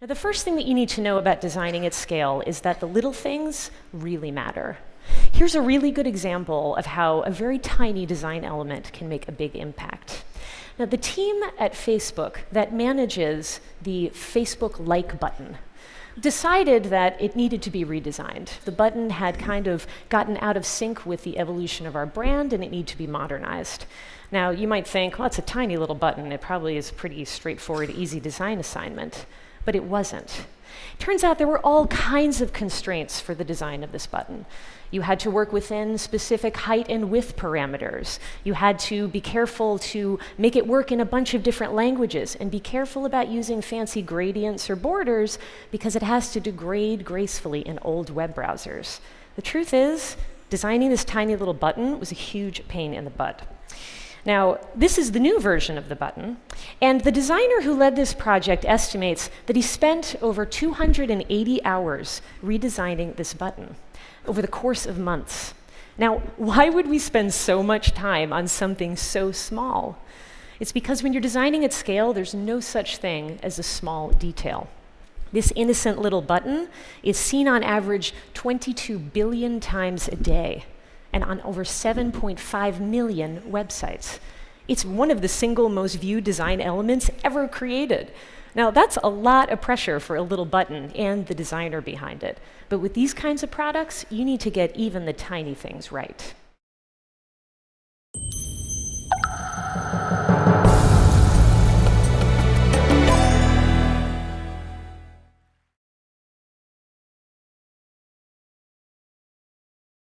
Now, the first thing that you need to know about designing at scale is that the little things really matter. Here's a really good example of how a very tiny design element can make a big impact. Now, the team at Facebook that manages the Facebook like button decided that it needed to be redesigned. The button had kind of gotten out of sync with the evolution of our brand, and it needed to be modernized. Now, you might think, well, it's a tiny little button. It probably is a pretty straightforward, easy design assignment. But it wasn't. Turns out there were all kinds of constraints for the design of this button. You had to work within specific height and width parameters. You had to be careful to make it work in a bunch of different languages, and be careful about using fancy gradients or borders because it has to degrade gracefully in old web browsers. The truth is, designing this tiny little button was a huge pain in the butt. Now, this is the new version of the button, and the designer who led this project estimates that he spent over 280 hours redesigning this button over the course of months. Now, why would we spend so much time on something so small? It's because when you're designing at scale, there's no such thing as a small detail. This innocent little button is seen on average 22 billion times a day, and on over 7.5 million websites. It's one of the single most viewed design elements ever created. Now, that's a lot of pressure for a little button and the designer behind it. But with these kinds of products, you need to get even the tiny things right.